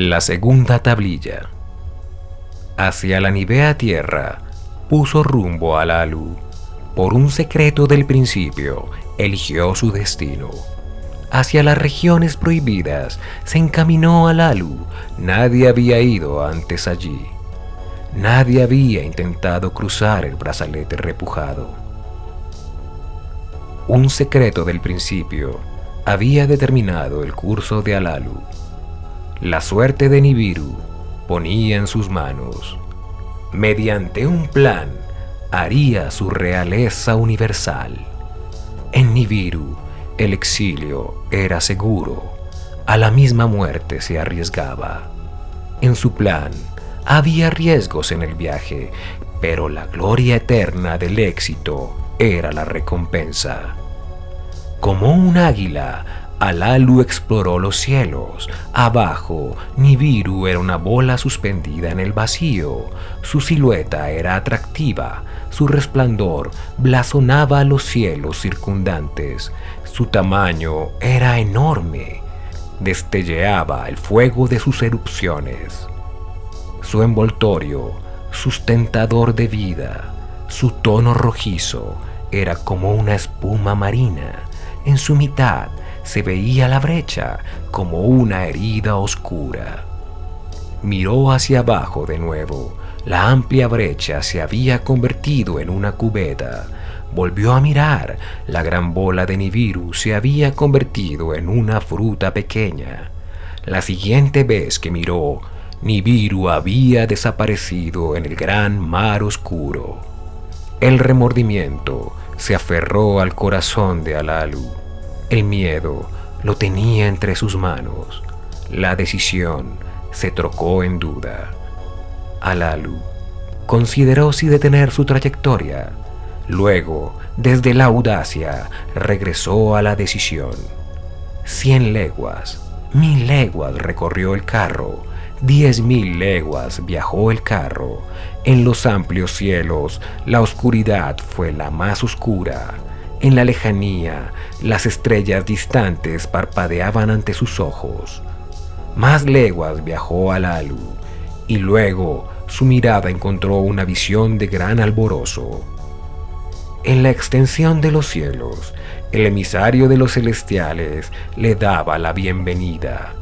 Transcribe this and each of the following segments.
La segunda tablilla. Hacia la nivea tierra puso rumbo Alalu. Por un secreto del principio eligió su destino. Hacia las regiones prohibidas se encaminó Alalu. Nadie había ido antes allí. Nadie había intentado cruzar el brazalete repujado. Un secreto del principio había determinado el curso de Alalu. La suerte de Nibiru ponía en sus manos. Mediante un plan haría su realeza universal. En Nibiru el exilio era seguro. A la misma muerte se arriesgaba. En su plan había riesgos en el viaje, pero la gloria eterna del éxito era la recompensa. Como un águila, Alalu exploró los cielos. Abajo, Nibiru era una bola suspendida en el vacío. Su silueta era atractiva. Su resplandor blasonaba los cielos circundantes. Su tamaño era enorme. Destelleaba el fuego de sus erupciones. Su envoltorio, sustentador de vida, su tono rojizo, era como una espuma marina. En su mitad se veía la brecha como una herida oscura. Miró hacia abajo de nuevo. La amplia brecha se había convertido en una cubeta. Volvió a mirar. La gran bola de Nibiru se había convertido en una fruta pequeña. La siguiente vez que miró, Nibiru había desaparecido en el gran mar oscuro. El remordimiento se aferró al corazón de Alalu. El miedo lo tenía entre sus manos. La decisión se trocó en duda. Alalu consideró si detener su trayectoria. Luego, desde la audacia, regresó a la decisión. 100 leguas, 1000 leguas recorrió el carro. 10.000 leguas viajó el carro. En los amplios cielos, la oscuridad fue la más oscura. En la lejanía, las estrellas distantes parpadeaban ante sus ojos. Más leguas viajó Alalu, y luego su mirada encontró una visión de gran alborozo. En la extensión de los cielos, el emisario de los celestiales le daba la bienvenida.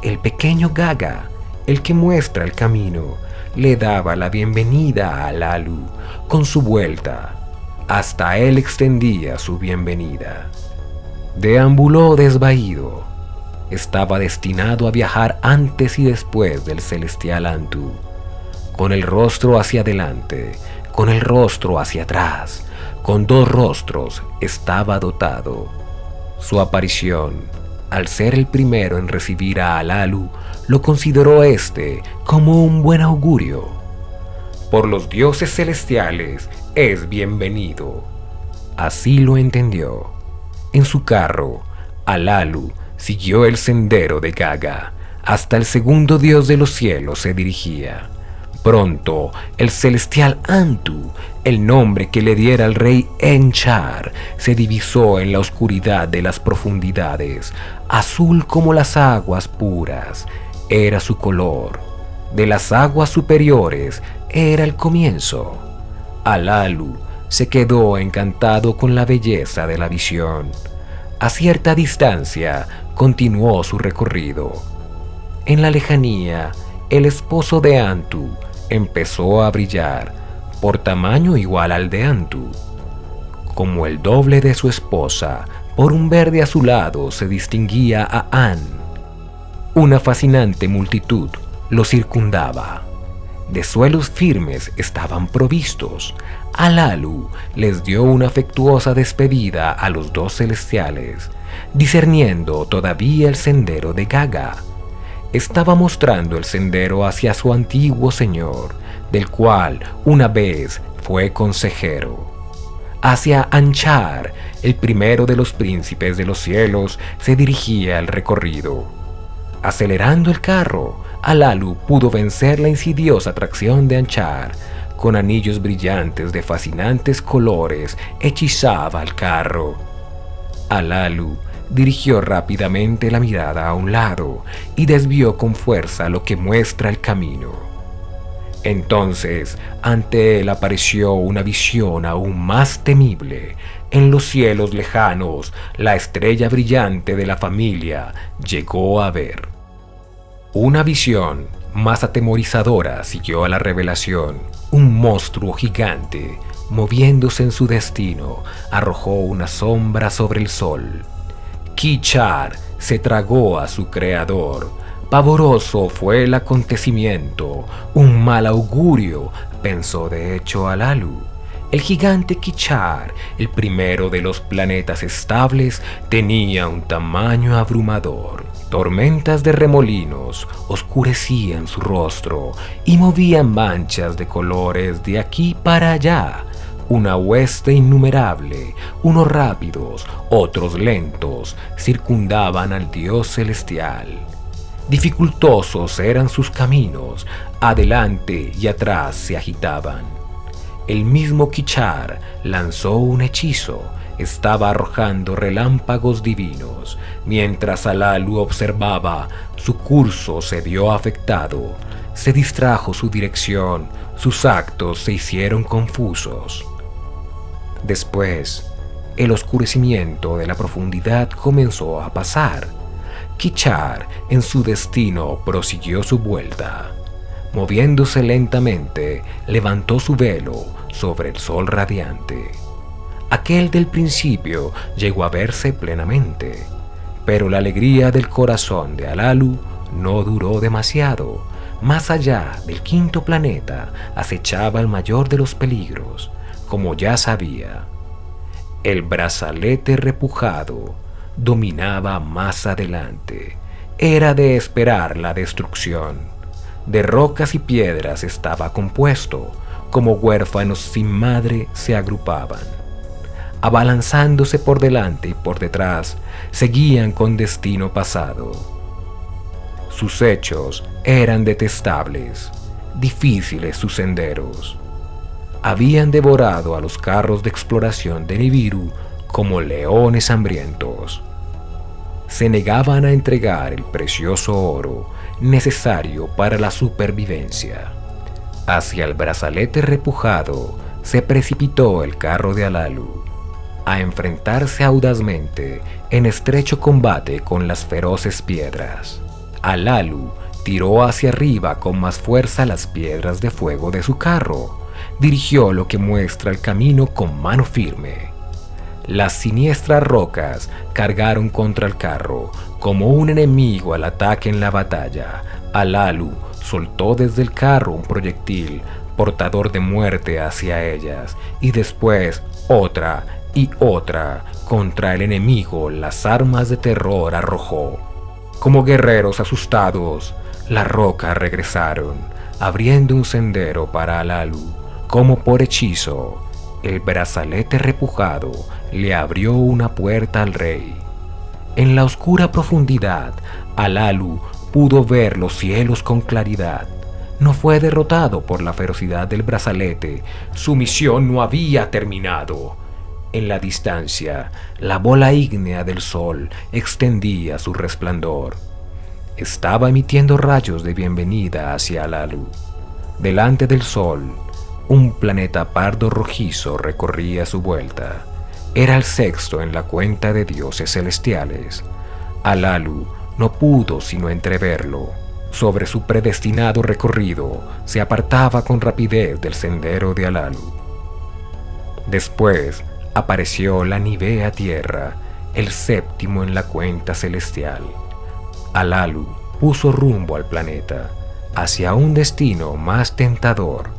El pequeño Gaga, el que muestra el camino, le daba la bienvenida a Alalu con su vuelta. Hasta él extendía su bienvenida. Deambuló desvaído. Estaba destinado a viajar antes y después del celestial Antu. Con el rostro hacia adelante, con el rostro hacia atrás, con 2 rostros estaba dotado. Su aparición, al ser el primero en recibir a Alalu, lo consideró como un buen augurio. Por los dioses celestiales es bienvenido. Así lo entendió. En su carro, Alalu siguió el sendero de Gaga. Hasta el segundo dios de los cielos se dirigía. Pronto, el celestial Antu, el nombre que le diera el rey Enchar, se divisó en la oscuridad de las profundidades. Azul como las aguas puras era su color. De las aguas superiores era el comienzo. Alalu se quedó encantado con la belleza de la visión. A cierta distancia continuó su recorrido. En la lejanía, el esposo de Antu empezó a brillar, por tamaño igual al de Antu. Como el doble de su esposa, por un verde azulado se distinguía a An. Una fascinante multitud lo circundaba. De suelos firmes estaban provistos. Alalu les dio una afectuosa despedida a los 2 celestiales, discerniendo todavía el sendero de Gaga. Estaba mostrando el sendero hacia su antiguo señor, del cual una vez fue consejero. Hacia Anchar, el primero de los príncipes de los cielos, se dirigía el recorrido. Acelerando el carro, Alalu pudo vencer la insidiosa atracción de Anchar. Con anillos brillantes de fascinantes colores, hechizaba al carro. Alalu dirigió rápidamente la mirada a un lado y desvió con fuerza lo que muestra el camino. Entonces, ante él apareció una visión aún más temible. En los cielos lejanos, la estrella brillante de la familia llegó a ver. Una visión más atemorizadora siguió a la revelación. Un monstruo gigante, moviéndose en su destino, arrojó una sombra sobre el sol. Ki-Char se tragó a su creador. Pavoroso fue el acontecimiento, un mal augurio, pensó de hecho Alalu. El gigante Ki-Char, el primero de los planetas estables, tenía un tamaño abrumador. Tormentas de remolinos oscurecían su rostro y movían manchas de colores de aquí para allá. Una hueste innumerable, unos rápidos, otros lentos, circundaban al dios celestial. Dificultosos eran sus caminos, adelante y atrás se agitaban. El mismo Ki-Char lanzó un hechizo, estaba arrojando relámpagos divinos. Mientras Alalu observaba, su curso se vio afectado, se distrajo su dirección, sus actos se hicieron confusos. Después, el oscurecimiento de la profundidad comenzó a pasar. Ki-Char, en su destino, prosiguió su vuelta. Moviéndose lentamente, levantó su velo sobre el sol radiante. Aquel del principio llegó a verse plenamente, pero la alegría del corazón de Alalu no duró demasiado. Más allá del quinto planeta acechaba el mayor de los peligros, como ya sabía. El brazalete repujado dominaba más adelante. Era de esperar la destrucción. De rocas y piedras estaba compuesto, como huérfanos sin madre se agrupaban. Abalanzándose por delante y por detrás, seguían con destino pasado. Sus hechos eran detestables, difíciles sus senderos. Habían devorado a los carros de exploración de Nibiru como leones hambrientos. Se negaban a entregar el precioso oro necesario para la supervivencia. Hacia el brazalete repujado se precipitó el carro de Alalu, a enfrentarse audazmente en estrecho combate con las feroces piedras. Alalu tiró hacia arriba con más fuerza las piedras de fuego de su carro. Dirigió lo que muestra el camino con mano firme. Las siniestras rocas cargaron contra el carro como un enemigo al ataque en la batalla. Alalu soltó desde el carro un proyectil portador de muerte hacia ellas, y después otra y otra contra el enemigo. Las armas de terror arrojó. Como guerreros asustados, las rocas regresaron, abriendo un sendero para Alalu. Como por hechizo, el brazalete repujado le abrió una puerta al rey. En la oscura profundidad, Alalu pudo ver los cielos con claridad. No fue derrotado por la ferocidad del brazalete. Su misión no había terminado. En la distancia, la bola ígnea del sol extendía su resplandor. Estaba emitiendo rayos de bienvenida hacia Alalu. Delante del sol, un planeta pardo rojizo recorría su vuelta. Era el sexto en la cuenta de dioses celestiales. Alalu no pudo sino entreverlo. Sobre su predestinado recorrido, se apartaba con rapidez del sendero de Alalu. Después apareció la Nivea Tierra, el séptimo en la cuenta celestial. Alalu puso rumbo al planeta, hacia un destino más tentador.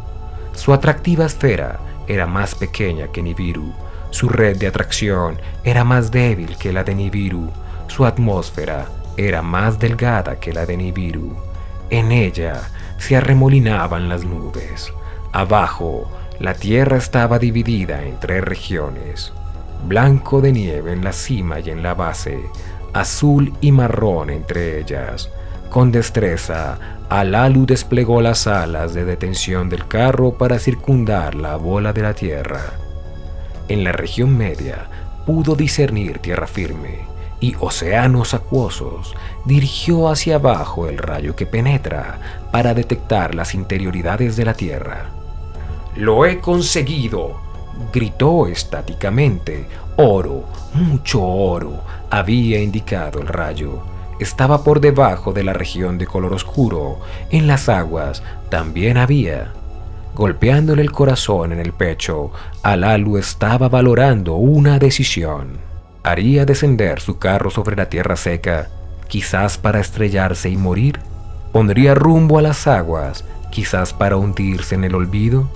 Su atractiva esfera era más pequeña que Nibiru. Su red de atracción era más débil que la de Nibiru. Su atmósfera era más delgada que la de Nibiru. En ella se arremolinaban las nubes. Abajo, la tierra estaba dividida en 3 regiones: blanco de nieve en la cima y en la base, azul y marrón entre ellas. Con destreza, Alalu desplegó las alas de detención del carro para circundar la bola de la tierra. En la región media pudo discernir tierra firme. y océanos acuosos, dirigió hacia abajo el rayo que penetra para detectar las interioridades de la tierra. «¡Lo he conseguido!», gritó estáticamente. «Oro, mucho oro», había indicado el rayo. Estaba por debajo de la región de color oscuro. En las aguas también había. Golpeándole el corazón en el pecho, Alalu estaba valorando una decisión. ¿Haría descender su carro sobre la tierra seca, quizás para estrellarse y morir? ¿Pondría rumbo a las aguas, quizás para hundirse en el olvido?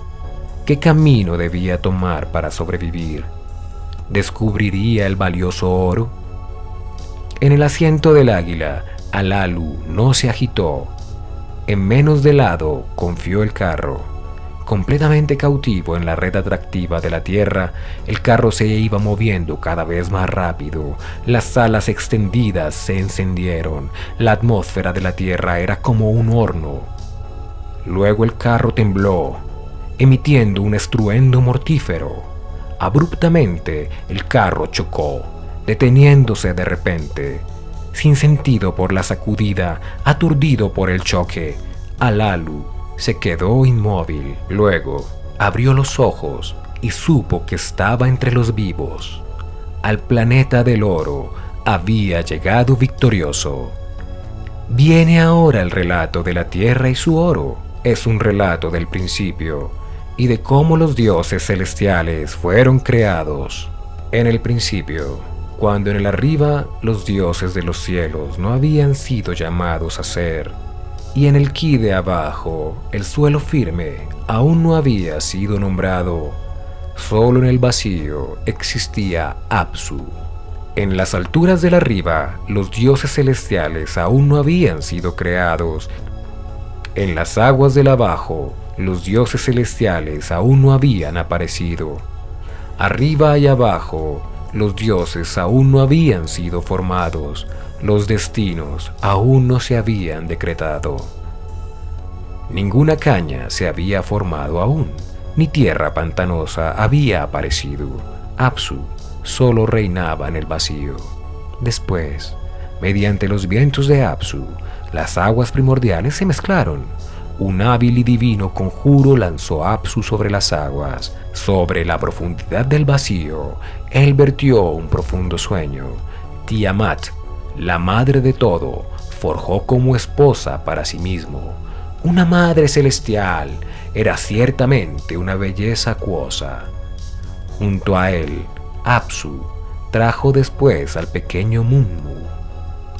¿Qué camino debía tomar para sobrevivir? ¿Descubriría el valioso oro? En el asiento del águila, Alalu no se agitó. En menos de lado confió el carro. Completamente cautivo en la red atractiva de la tierra, el carro se iba moviendo cada vez más rápido. Las alas extendidas se encendieron. La atmósfera de la tierra era como un horno. Luego el carro tembló, emitiendo un estruendo mortífero. Abruptamente, el carro chocó, deteniéndose de repente. Sin sentido por la sacudida, aturdido por el choque, Alalu se quedó inmóvil. Luego abrió los ojos y supo que estaba entre los vivos. Al planeta del oro había llegado victorioso. Viene ahora el relato de la tierra y su oro. Es un relato del principio y de cómo los dioses celestiales fueron creados. En el principio, cuando en el arriba los dioses de los cielos no habían sido llamados a ser, y en el ki de abajo, el suelo firme aún no había sido nombrado. Solo en el vacío existía Apsu. En las alturas del arriba, los dioses celestiales aún no habían sido creados. En las aguas del abajo, los dioses celestiales aún no habían aparecido. Arriba y abajo, los dioses aún no habían sido formados. Los destinos aún no se habían decretado. Ninguna caña se había formado aún, ni tierra pantanosa había aparecido. Apsu solo reinaba en el vacío. Después, mediante los vientos de Apsu, las aguas primordiales se mezclaron. Un hábil y divino conjuro lanzó a Apsu sobre las aguas. Sobre la profundidad del vacío, él vertió un profundo sueño. Tiamat, la madre de todo, forjó como esposa para sí mismo. Una madre celestial, era ciertamente una belleza acuosa. Junto a él, Apsu trajo después al pequeño Mummu.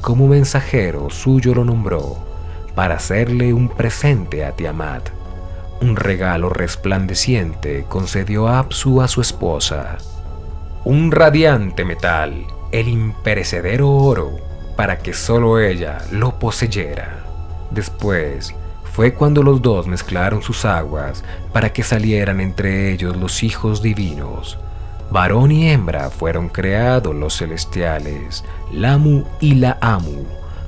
Como mensajero suyo lo nombró, para hacerle un presente a Tiamat. Un regalo resplandeciente concedió Apsu a su esposa. Un radiante metal, el imperecedero oro, para que solo ella lo poseyera. Después fue cuando los dos mezclaron sus aguas para que salieran entre ellos los hijos divinos. Varón y hembra fueron creados los celestiales, Lamu y Laamu,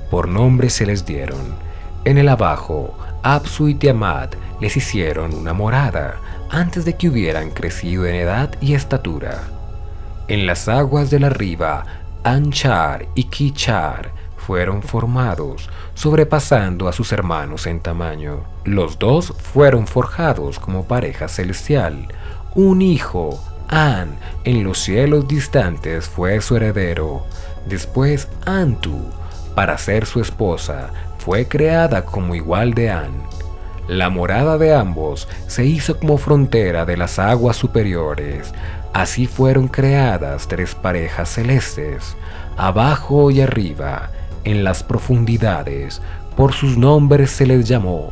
por nombre se les dieron. En el abajo, Apsu y Tiamat les hicieron una morada antes de que hubieran crecido en edad y estatura. En las aguas del arriba, Anchar y Kichar fueron formados, sobrepasando a sus hermanos en tamaño. Los dos fueron forjados como pareja celestial. Un hijo, An, en los cielos distantes fue su heredero. Después Antu, para ser su esposa, fue creada como igual de An. La morada de ambos se hizo como frontera de las aguas superiores. Así fueron creadas tres parejas celestes, abajo y arriba, en las profundidades. Por sus nombres se les llamó.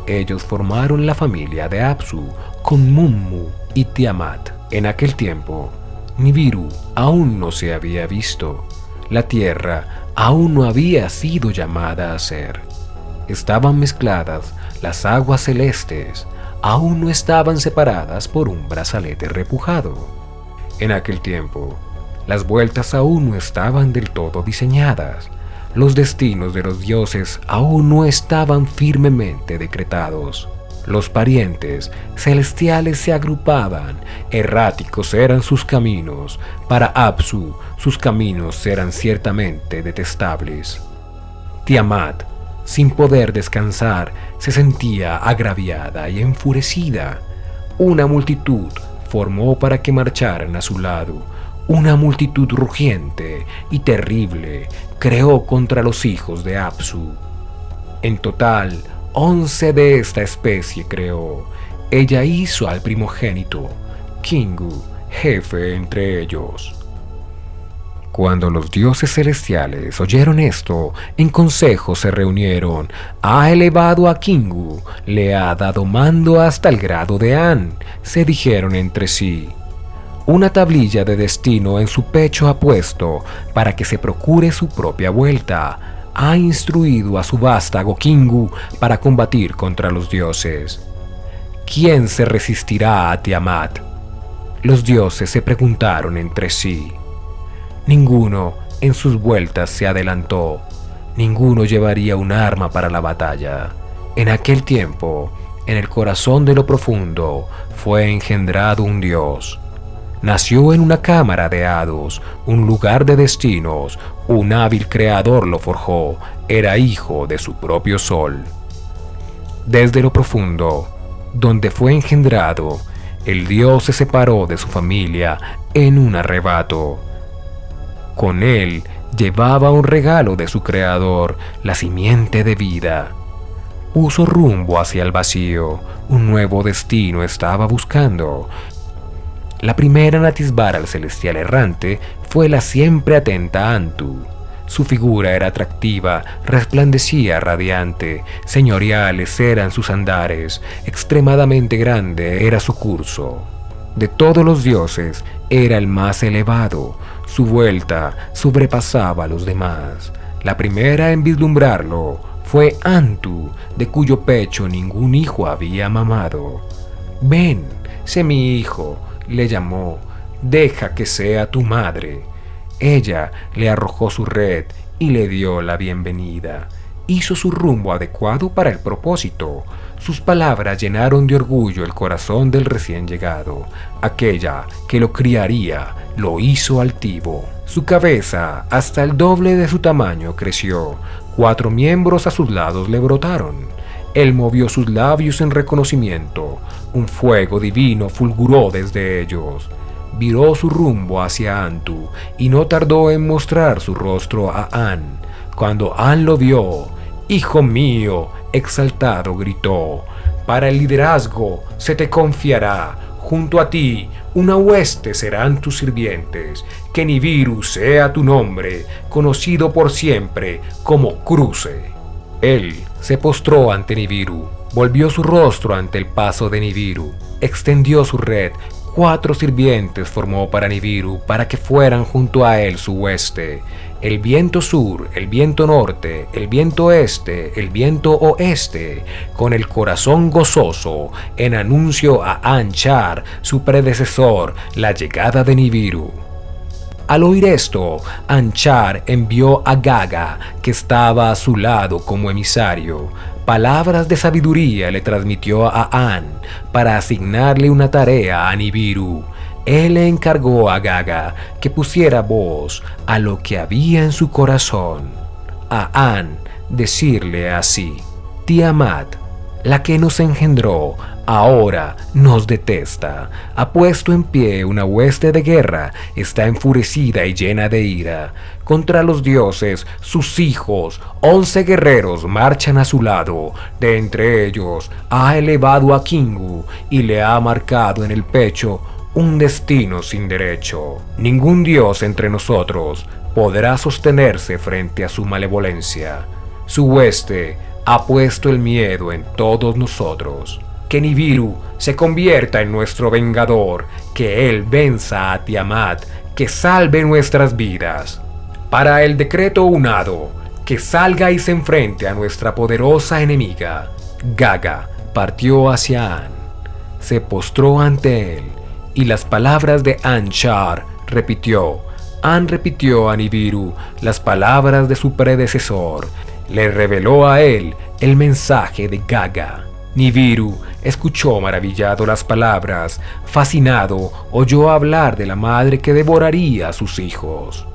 Ellos formaron la familia de Apsu con Mummu y Tiamat. En aquel tiempo, Nibiru aún no se había visto. La tierra aún no había sido llamada a ser. Estaban mezcladas las aguas celestes, aún no estaban separadas por un brazalete repujado. En aquel tiempo, las vueltas aún no estaban del todo diseñadas. Los destinos de los dioses aún no estaban firmemente decretados. Los parientes celestiales se agrupaban, erráticos eran sus caminos. Para Apsu, sus caminos eran ciertamente detestables. Tiamat, sin poder descansar, se sentía agraviada y enfurecida. Una multitud formó para que marcharan a su lado. Una multitud rugiente y terrible creó contra los hijos de Apsu. En total, 11 de esta especie creó. Ella hizo al primogénito, Kingu, jefe entre ellos. Cuando los dioses celestiales oyeron esto, en consejo se reunieron. Ha elevado a Kingu, le ha dado mando hasta el grado de An, se dijeron entre sí. Una tablilla de destino en su pecho ha puesto para que se procure su propia vuelta. Ha instruido a su vástago Kingu para combatir contra los dioses. ¿Quién se resistirá a Tiamat? Los dioses se preguntaron entre sí. Ninguno en sus vueltas se adelantó. Ninguno llevaría un arma para la batalla. En aquel tiempo, en el corazón de lo profundo, fue engendrado un dios. Nació en una cámara de hados, un lugar de destinos. Un hábil creador lo forjó, era hijo de su propio sol. Desde lo profundo, donde fue engendrado, el dios se separó de su familia en un arrebato. Con él llevaba un regalo de su creador, la simiente de vida. Puso rumbo hacia el vacío, un nuevo destino estaba buscando. La primera en atisbar al celestial errante fue la siempre atenta Antu. Su figura era atractiva, resplandecía radiante, señoriales eran sus andares, extremadamente grande era su curso. De todos los dioses era el más elevado, su vuelta sobrepasaba a los demás. La primera en vislumbrarlo fue Antu, de cuyo pecho ningún hijo había mamado. «Ven, sé mi hijo», le llamó, «deja que sea tu madre». Ella le arrojó su red y le dio la bienvenida. Hizo su rumbo adecuado para el propósito. Sus palabras llenaron de orgullo el corazón del recién llegado. Aquella que lo criaría lo hizo altivo. Su cabeza, hasta el doble de su tamaño, creció. 4 miembros a sus lados le brotaron. Él movió sus labios en reconocimiento. Un fuego divino fulguró desde ellos. Viró su rumbo hacia Antu y no tardó en mostrar su rostro a An. Cuando An lo vio, «Hijo mío», exaltado gritó, «para el liderazgo se te confiará. Junto a ti una hueste serán tus sirvientes. Que Nibiru sea tu nombre, conocido por siempre como Cruce». Él se postró ante Nibiru, volvió su rostro ante el paso de Nibiru, extendió su red. 4 sirvientes formó para Nibiru para que fueran junto a él su hueste. El viento sur, el viento norte, el viento este, el viento oeste, con el corazón gozoso, en anuncio a Anchar, su predecesor, la llegada de Nibiru. Al oír esto, Anchar envió a Gaga, que estaba a su lado como emisario. Palabras de sabiduría le transmitió a An para asignarle una tarea a Nibiru. Él le encargó a Gaga que pusiera voz a lo que había en su corazón. A An decirle así: «Tiamat, la que nos engendró, ahora nos detesta. Ha puesto en pie una hueste de guerra, está enfurecida y llena de ira. Contra los dioses, sus hijos, 11 guerreros marchan a su lado. De entre ellos, ha elevado a Kingu y le ha marcado en el pecho un destino sin derecho. Ningún dios entre nosotros podrá sostenerse frente a su malevolencia. Su hueste ha puesto el miedo en todos nosotros. Que Nibiru se convierta en nuestro vengador, que él venza a Tiamat, que salve nuestras vidas. Para el decreto unado, que salga y se enfrente a nuestra poderosa enemiga». Gaga partió hacia An, se postró ante él, y las palabras de Anchar repitió. An repitió a Nibiru las palabras de su predecesor. Le reveló a él el mensaje de Gaga. Nibiru escuchó maravillado las palabras, fascinado oyó hablar de la madre que devoraría a sus hijos.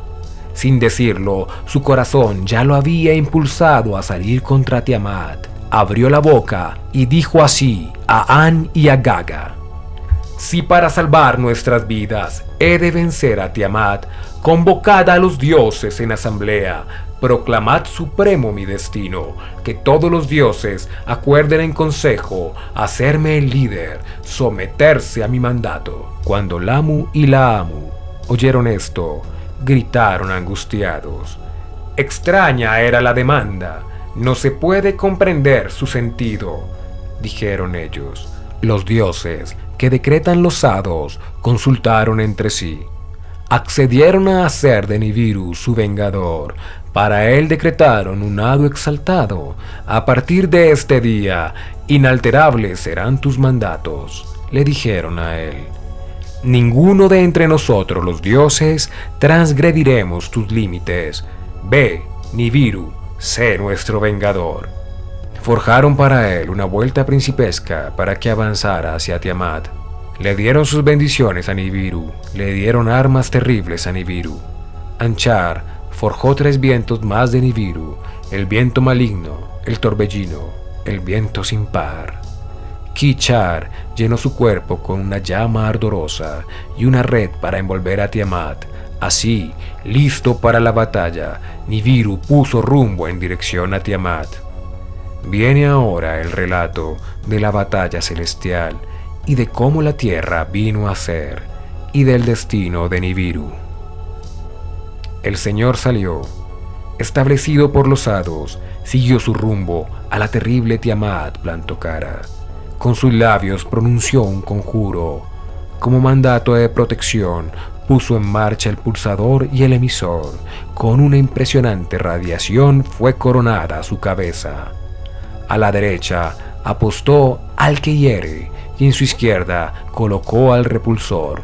Sin decirlo, su corazón ya lo había impulsado a salir contra Tiamat. Abrió la boca y dijo así a An y a Gaga: si para salvar nuestras vidas he de vencer a Tiamat, convocad a los dioses en asamblea, proclamad supremo mi destino, que todos los dioses acuerden en consejo hacerme el líder, someterse a mi mandato. Cuando Lamu y Laamu oyeron esto, gritaron angustiados. Extraña era la demanda, no se puede comprender su sentido, dijeron ellos. Los dioses que decretan los hados consultaron entre sí. Accedieron a hacer de Nibiru su vengador. Para él decretaron un hado exaltado. A partir de este día, inalterables serán tus mandatos, le dijeron a él. Ninguno de entre nosotros los dioses transgrediremos tus límites. Ve, Nibiru, sé nuestro vengador. Forjaron para él una vuelta principesca para que avanzara hacia Tiamat. Le dieron sus bendiciones a Nibiru, le dieron armas terribles a Nibiru. Anchar forjó 3 vientos más de Nibiru, el viento maligno, el torbellino, el viento sin par. Ki-Char llenó su cuerpo con una llama ardorosa y una red para envolver a Tiamat. Así, listo para la batalla, Nibiru puso rumbo en dirección a Tiamat. Viene ahora el relato de la batalla celestial y de cómo la tierra vino a ser, y del destino de Nibiru. El Señor salió, establecido por los hados, siguió su rumbo a la terrible Tiamat plantó cara. Con sus labios pronunció un conjuro. Como mandato de protección, puso en marcha el pulsador y el emisor. Con una impresionante radiación fue coronada su cabeza. A la derecha apostó al que hiere y en su izquierda colocó al repulsor.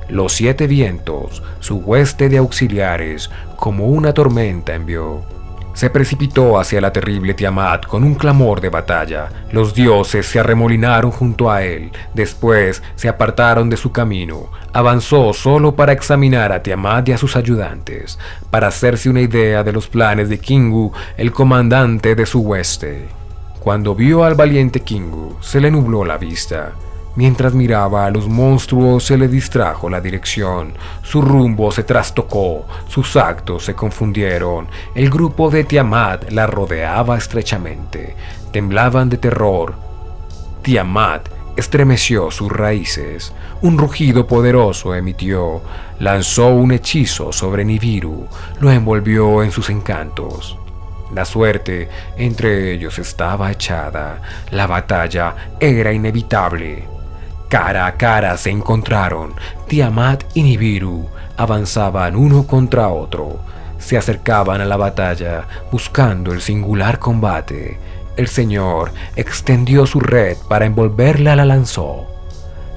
Los 7 vientos, su hueste de auxiliares, como una tormenta envió. Se precipitó hacia la terrible Tiamat con un clamor de batalla. Los dioses se arremolinaron junto a él, después se apartaron de su camino. Avanzó solo para examinar a Tiamat y a sus ayudantes, para hacerse una idea de los planes de Kingu, el comandante de su hueste. Cuando vio al valiente Kingu, se le nubló la vista. Mientras miraba a los monstruos se le distrajo la dirección, su rumbo se trastocó, sus actos se confundieron, el grupo de Tiamat la rodeaba estrechamente, temblaban de terror. Tiamat estremeció sus raíces, un rugido poderoso emitió, lanzó un hechizo sobre Nibiru, lo envolvió en sus encantos. La suerte entre ellos estaba echada, la batalla era inevitable. Cara a cara se encontraron, Tiamat y Nibiru avanzaban uno contra otro, se acercaban a la batalla buscando el singular combate. El Señor extendió su red para envolverla, la lanzó.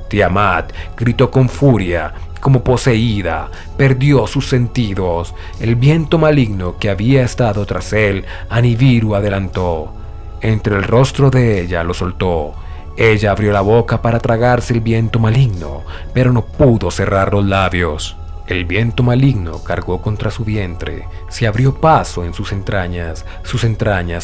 Tiamat gritó con furia, como poseída, perdió sus sentidos. El viento maligno que había estado tras él, a Nibiru adelantó. Entre el rostro de ella lo soltó. Ella abrió la boca para tragarse el viento maligno, pero no pudo cerrar los labios. El viento maligno cargó contra su vientre, se abrió paso en sus entrañas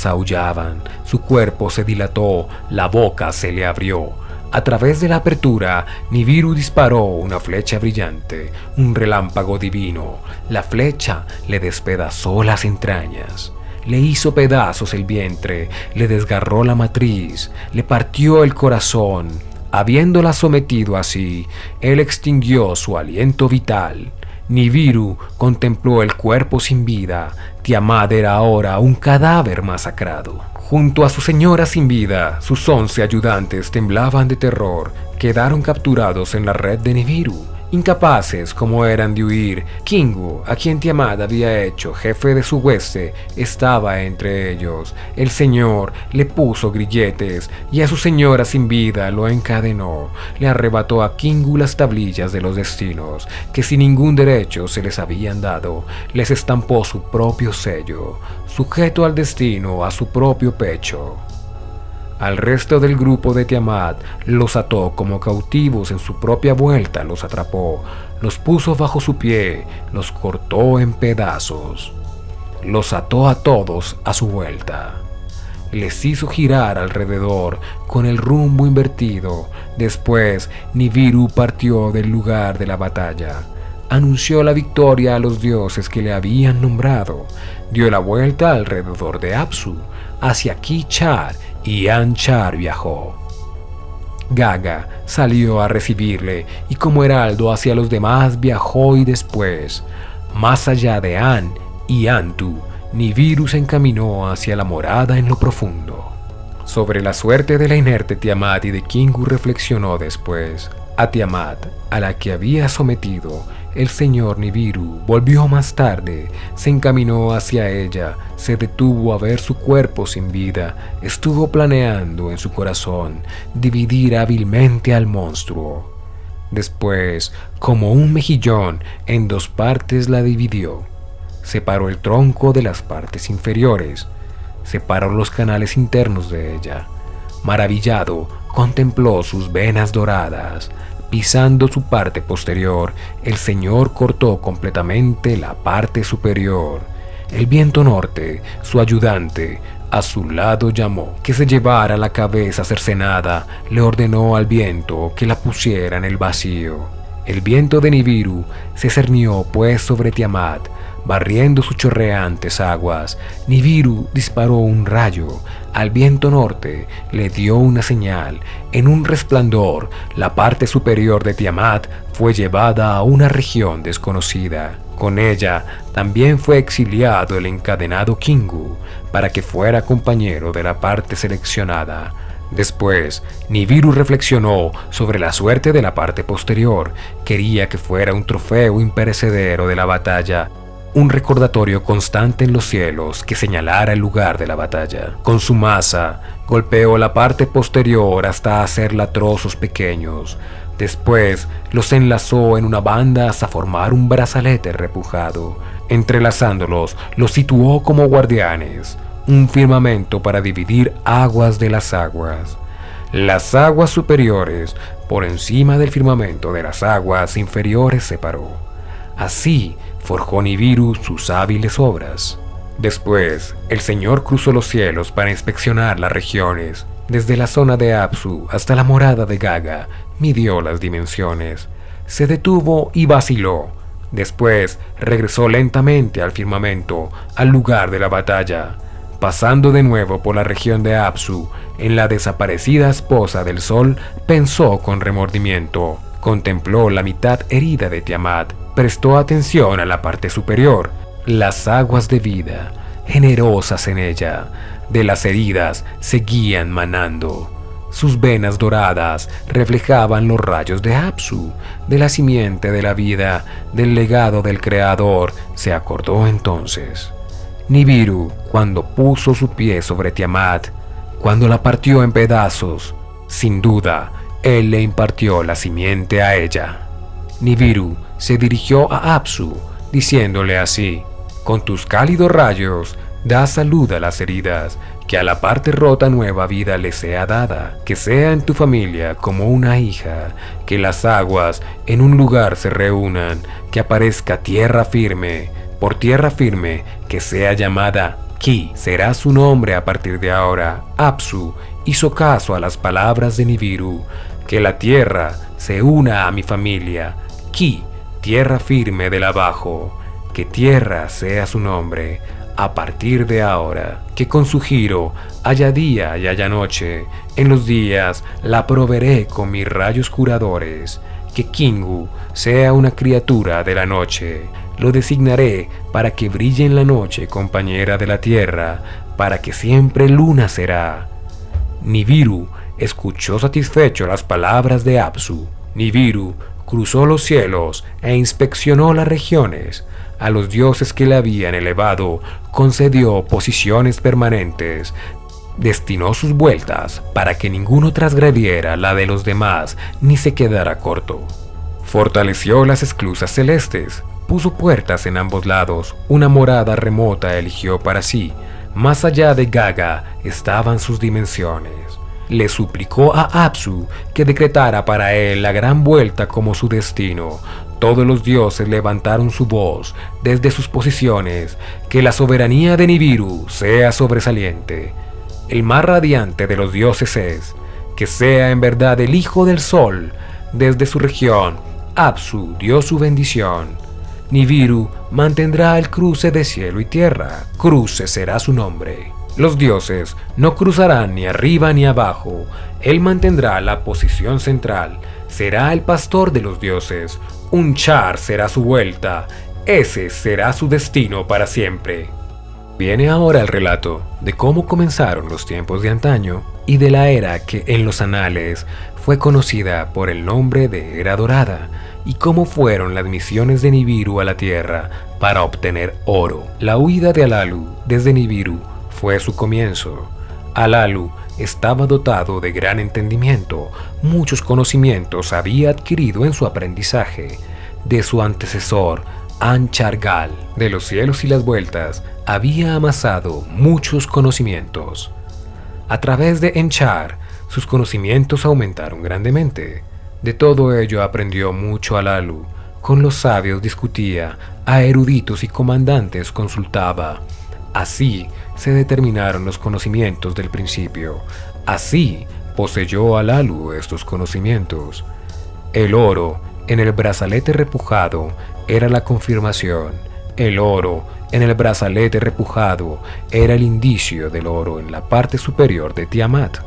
aullaban, su cuerpo se dilató, la boca se le abrió. A través de la apertura, Nibiru disparó una flecha brillante, un relámpago divino. La flecha le despedazó las entrañas. Le hizo pedazos el vientre, le desgarró la matriz, le partió el corazón. Habiéndola sometido así, él extinguió su aliento vital. Nibiru contempló el cuerpo sin vida. Tiamat era ahora un cadáver masacrado. Junto a su señora sin vida, sus 11 ayudantes temblaban de terror. Quedaron capturados en la red de Nibiru. Incapaces como eran de huir, Kingu, a quien Tiamat había hecho jefe de su hueste, estaba entre ellos. El Señor le puso grilletes y a su señora sin vida lo encadenó. Le arrebató a Kingu las tablillas de los destinos, que sin ningún derecho se les habían dado. Les estampó su propio sello, sujeto al destino a su propio pecho. Al resto del grupo de Tiamat los ató como cautivos en su propia vuelta, los atrapó, los puso bajo su pie, los cortó en pedazos. Los ató a todos a su vuelta. Les hizo girar alrededor con el rumbo invertido. Después, Nibiru partió del lugar de la batalla. Anunció la victoria a los dioses que le habían nombrado. Dio la vuelta alrededor de Apsu. Hacia Ki-Char y Anchar viajó. Gaga salió a recibirle y como heraldo hacia los demás viajó y después, más allá de An y Antu, Nibiru se encaminó hacia la morada en lo profundo. Sobre la suerte de la inerte Tiamat y de Kingu reflexionó después. A Tiamat, a la que había sometido, el señor Nibiru volvió más tarde, se encaminó hacia ella, se detuvo a ver su cuerpo sin vida, estuvo planeando en su corazón dividir hábilmente al monstruo. Después, como un mejillón, en dos partes la dividió. Separó el tronco de las partes inferiores, separó los canales internos de ella. Maravillado, contempló sus venas doradas. Pisando su parte posterior, el señor cortó completamente la parte superior. El viento norte, su ayudante, a su lado llamó que se llevara la cabeza cercenada, le ordenó al viento que la pusiera en el vacío. El viento de Nibiru se cernió pues sobre Tiamat, barriendo sus chorreantes aguas. Nibiru disparó un rayo. Al viento norte le dio una señal. En un resplandor, la parte superior de Tiamat fue llevada a una región desconocida. Con ella también fue exiliado el encadenado Kingu, para que fuera compañero de la parte seleccionada. Después, Nibiru reflexionó sobre la suerte de la parte posterior. Quería que fuera un trofeo imperecedero de la batalla, un recordatorio constante en los cielos que señalara el lugar de la batalla. Con su masa, golpeó la parte posterior hasta hacerla trozos pequeños. Después, los enlazó en una banda hasta formar un brazalete repujado. Entrelazándolos, los situó como guardianes, un firmamento para dividir aguas de las aguas. Las aguas superiores, por encima del firmamento de las aguas inferiores, separó. Así, forjó Nibiru sus hábiles obras. Después, el señor cruzó los cielos para inspeccionar las regiones. Desde la zona de Apsu hasta la morada de Gaga, midió las dimensiones. Se detuvo y vaciló. Después, regresó lentamente al firmamento, al lugar de la batalla. Pasando de nuevo por la región de Apsu, en la desaparecida esposa del sol, pensó con remordimiento. Contempló la mitad herida de Tiamat. Prestó atención a la parte superior, las aguas de vida, generosas en ella, de las heridas seguían manando. Sus venas doradas reflejaban los rayos de Apsu, de la simiente de la vida, del legado del Creador. Se acordó entonces. Nibiru, cuando puso su pie sobre Tiamat, cuando la partió en pedazos, sin duda, él le impartió la simiente a ella. Nibiru se dirigió a Apsu, diciéndole así: con tus cálidos rayos, da salud a las heridas, que a la parte rota nueva vida le sea dada, que sea en tu familia como una hija, que las aguas en un lugar se reúnan, que aparezca tierra firme, por tierra firme, que sea llamada Ki, será su nombre a partir de ahora. Apsu hizo caso a las palabras de Nibiru, que la tierra se una a mi familia. Ki, tierra firme del abajo, que tierra sea su nombre, a partir de ahora, que con su giro haya día y haya noche, en los días la proveeré con mis rayos curadores, que Kingu sea una criatura de la noche, lo designaré para que brille en la noche, compañera de la tierra, para que siempre luna será. Nibiru escuchó satisfecho las palabras de Apsu. Nibiru cruzó los cielos e inspeccionó las regiones. A los dioses que le habían elevado concedió posiciones permanentes. Destinó sus vueltas para que ninguno transgrediera la de los demás ni se quedara corto. Fortaleció las esclusas celestes, puso puertas en ambos lados, una morada remota eligió para sí. Más allá de Gaga estaban sus dimensiones. le suplicó a Apsu que decretara para él la gran vuelta como su destino. Todos los dioses levantaron su voz desde sus posiciones, que la soberanía de Nibiru sea sobresaliente. El más radiante de los dioses es, que sea en verdad el hijo del sol. Desde su región, Apsu dio su bendición. Nibiru mantendrá el cruce de cielo y tierra, cruce será su nombre. Los dioses no cruzarán ni arriba ni abajo, él mantendrá la posición central, será el pastor de los dioses, un char será su vuelta, ese será su destino para siempre. Viene ahora el relato de cómo comenzaron los tiempos de antaño y de la era que en los anales fue conocida por el nombre de Era Dorada, y cómo fueron las misiones de Nibiru a la Tierra para obtener oro. La huida de Alalu desde Nibiru fue su comienzo. Alalu estaba dotado de gran entendimiento, muchos conocimientos había adquirido en su aprendizaje de su antecesor Anchargal. De los cielos y las vueltas había amasado muchos conocimientos. A través de Enchar, sus conocimientos aumentaron grandemente. De todo ello aprendió mucho Alalu. Con los sabios discutía, a eruditos y comandantes consultaba. Así se determinaron los conocimientos del principio. Así poseyó Alalu estos conocimientos. El oro en el brazalete repujado era la confirmación. El oro en el brazalete repujado era el indicio del oro en la parte superior de Tiamat.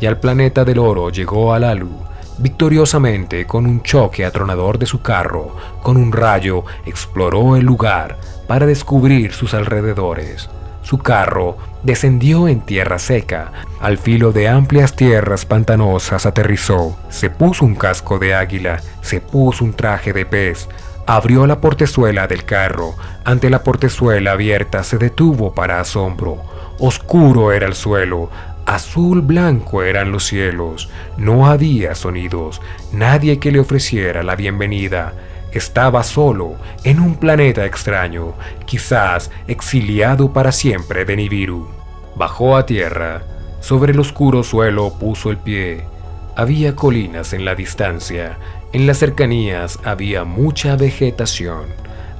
Y al planeta del oro llegó Alalu, victoriosamente con un choque atronador de su carro. Con un rayo exploró el lugar para descubrir sus alrededores. Su carro descendió en tierra seca, al filo de amplias tierras pantanosas aterrizó, se puso un casco de águila, se puso un traje de pez, abrió la portezuela del carro, ante la portezuela abierta se detuvo para asombro, oscuro era el suelo, azul blanco eran los cielos, no había sonidos, nadie que le ofreciera la bienvenida. Estaba solo en un planeta extraño, quizás exiliado para siempre de Nibiru. Bajó a tierra, sobre el oscuro suelo puso el pie. Había colinas en la distancia, en las cercanías había mucha vegetación.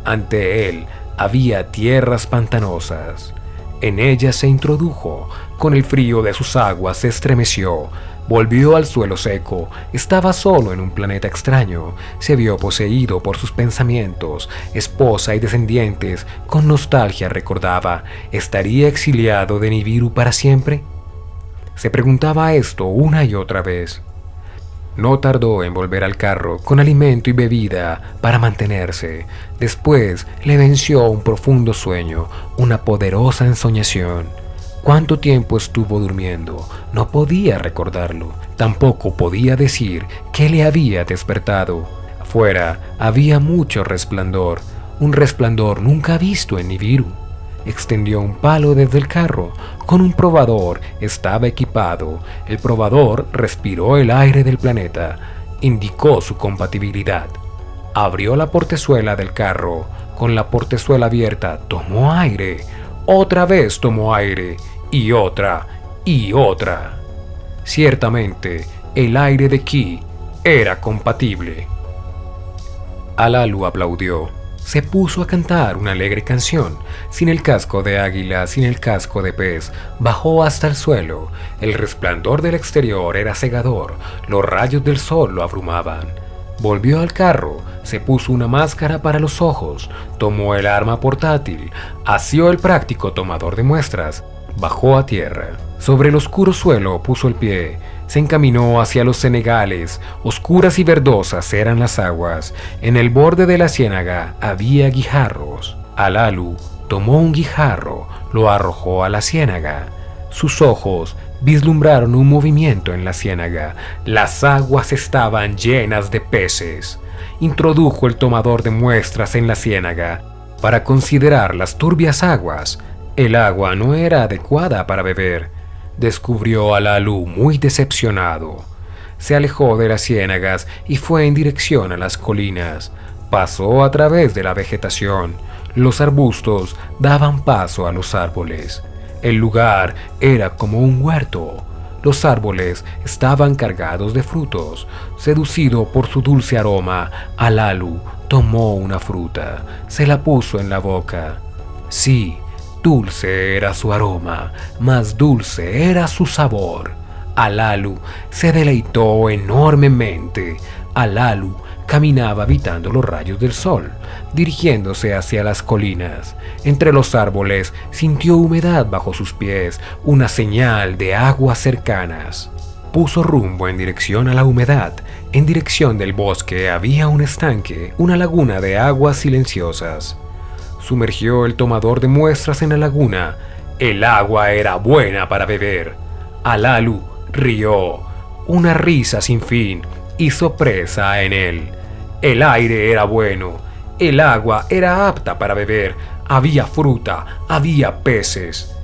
Ante él había tierras pantanosas. En ellas se introdujo, con el frío de sus aguas se estremeció. Volvió al suelo seco, estaba solo en un planeta extraño, se vio poseído por sus pensamientos, esposa y descendientes, con nostalgia recordaba, ¿estaría exiliado de Nibiru para siempre? Se preguntaba esto una y otra vez. No tardó en volver al carro con alimento y bebida para mantenerse. Después le venció un profundo sueño, una poderosa ensoñación. ¿Cuánto tiempo estuvo durmiendo? No podía recordarlo. Tampoco podía decir qué le había despertado. Afuera había mucho resplandor, un resplandor nunca visto en Nibiru. Extendió un palo desde el carro. Con un probador estaba equipado. El probador respiró el aire del planeta. Indicó su compatibilidad. Abrió la portezuela del carro. Con la portezuela abierta tomó aire. Otra vez tomó aire. Y otra. Y otra. Ciertamente, el aire de Ki era compatible. Alalu aplaudió. Se puso a cantar una alegre canción. Sin el casco de águila, sin el casco de pez, bajó hasta el suelo. El resplandor del exterior era cegador. Los rayos del sol lo abrumaban. Volvió al carro, se puso una máscara para los ojos, tomó el arma portátil, asió el práctico tomador de muestras, bajó a tierra. Sobre el oscuro suelo puso el pie, se encaminó hacia los cenegales, oscuras y verdosas eran las aguas, en el borde de la ciénaga había guijarros. Alalu tomó un guijarro, lo arrojó a la ciénaga. Sus ojos vislumbraron un movimiento en la ciénaga. Las aguas estaban llenas de peces. Introdujo el tomador de muestras en la ciénaga para considerar las turbias aguas. El agua no era adecuada para beber. Descubrió a Alalu muy decepcionado. Se alejó de las ciénagas y fue en dirección a las colinas. Pasó a través de la vegetación. Los arbustos daban paso a los árboles. El lugar era como un huerto. Los árboles estaban cargados de frutos. Seducido por su dulce aroma, Alalu tomó una fruta, se la puso en la boca. Sí, dulce era su aroma, más dulce era su sabor. Alalu se deleitó enormemente. Alalu caminaba evitando los rayos del sol, dirigiéndose hacia las colinas. Entre los árboles sintió humedad bajo sus pies, una señal de aguas cercanas. Puso rumbo en dirección a la humedad. En dirección del bosque había un estanque, una laguna de aguas silenciosas. Sumergió el tomador de muestras en la laguna. El agua era buena para beber. Alalu rió. Una risa sin fin hizo presa en él. El aire era bueno. El agua era apta para beber. Había fruta, había peces.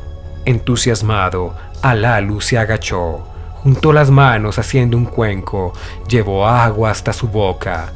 Entusiasmado, Alalu se agachó. Juntó las manos haciendo un cuenco. Llevó agua hasta su boca.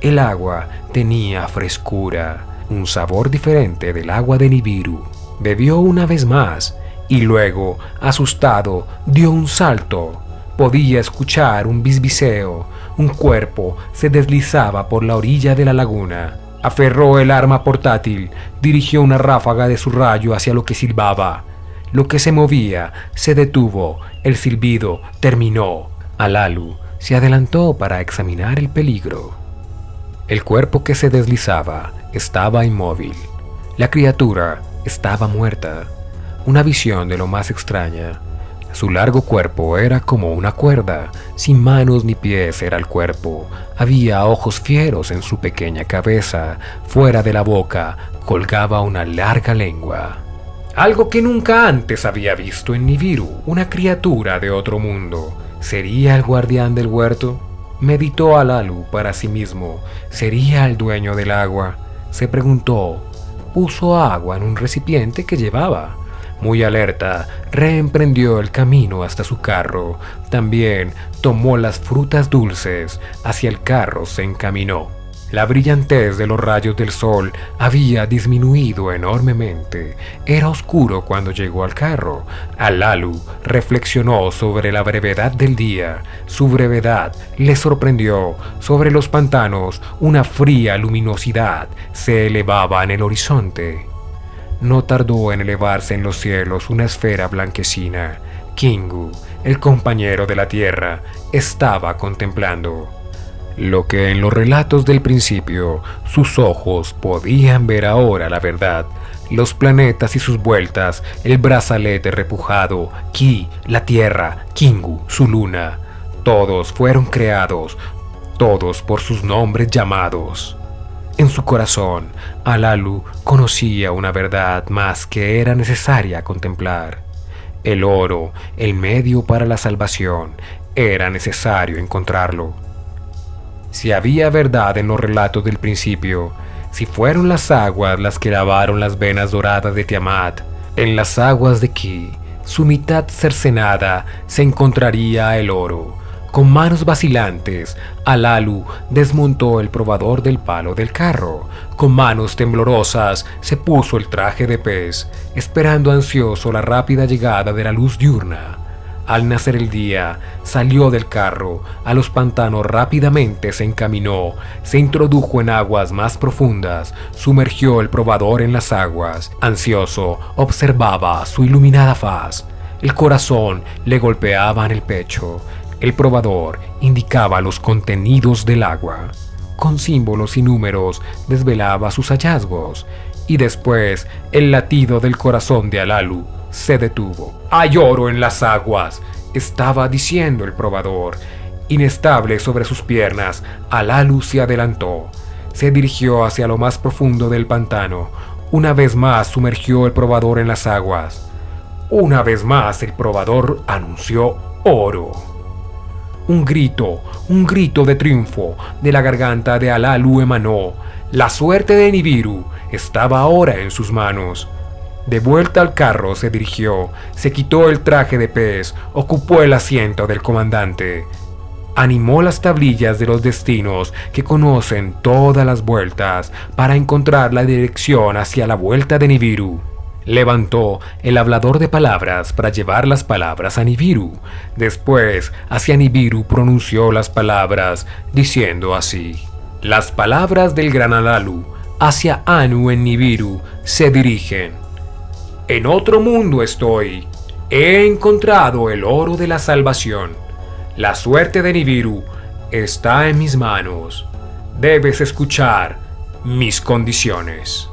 El agua tenía frescura, un sabor diferente del agua de Nibiru. Bebió una vez más y luego, asustado, dio un salto. Podía escuchar un bisbiseo. Un cuerpo se deslizaba por la orilla de la laguna. Aferró el arma portátil, dirigió una ráfaga de su rayo hacia lo que silbaba. Lo que se movía se detuvo, el silbido terminó. Alalu se adelantó para examinar el peligro. El cuerpo que se deslizaba estaba inmóvil. La criatura estaba muerta. Una visión de lo más extraña. Su largo cuerpo era como una cuerda, sin manos ni pies era el cuerpo. Había ojos fieros en su pequeña cabeza. Fuera de la boca colgaba una larga lengua. Algo que nunca antes había visto en Nibiru, una criatura de otro mundo. ¿Sería el guardián del huerto? Meditó Alalu para sí mismo. ¿Sería el dueño del agua? Se preguntó. Puso agua en un recipiente que llevaba. Muy alerta, reemprendió el camino hasta su carro. También tomó las frutas dulces. Hacia el carro se encaminó. La brillantez de los rayos del sol había disminuido enormemente. Era oscuro cuando llegó al carro. Alalu reflexionó sobre la brevedad del día. Su brevedad le sorprendió. Sobre los pantanos, una fría luminosidad se elevaba en el horizonte. No tardó en elevarse en los cielos una esfera blanquecina. Kingu, el compañero de la tierra, estaba contemplando. Lo que en los relatos del principio sus ojos podían ver ahora la verdad. Los planetas y sus vueltas, el brazalete repujado, Ki, la tierra, Kingu, su luna. Todos fueron creados, todos por sus nombres llamados. En su corazón, Alalu conocía una verdad más que era necesaria contemplar. El oro, el medio para la salvación, era necesario encontrarlo. Si había verdad en los relatos del principio, si fueron las aguas las que lavaron las venas doradas de Tiamat, en las aguas de Ki, su mitad cercenada, se encontraría el oro. Con manos vacilantes, Alalu desmontó el probador del palo del carro. Con manos temblorosas se puso el traje de pez, esperando ansioso la rápida llegada de la luz diurna. Al nacer el día, salió del carro, a los pantanos rápidamente se encaminó, se introdujo en aguas más profundas, sumergió el probador en las aguas. Ansioso, observaba su iluminada faz. El corazón le golpeaba en el pecho. El probador indicaba los contenidos del agua. Con símbolos y números desvelaba sus hallazgos. Y después, el latido del corazón de Alalu se detuvo. «Hay oro en las aguas», estaba diciendo el probador. Inestable sobre sus piernas, Alalu se adelantó. Se dirigió hacia lo más profundo del pantano. Una vez más sumergió el probador en las aguas. Una vez más el probador anunció oro. Un grito de triunfo de la garganta de Alalu emanó. La suerte de Nibiru estaba ahora en sus manos. De vuelta al carro se dirigió, se quitó el traje de pez, ocupó el asiento del comandante. Animó las tablillas de los destinos que conocen todas las vueltas para encontrar la dirección hacia la vuelta de Nibiru. Levantó el hablador de palabras para llevar las palabras a Nibiru. Después, hacia Nibiru pronunció las palabras, diciendo así: las palabras del gran Alalu hacia Anu en Nibiru se dirigen. En otro mundo estoy. He encontrado el oro de la salvación. La suerte de Nibiru está en mis manos. Debes escuchar mis condiciones.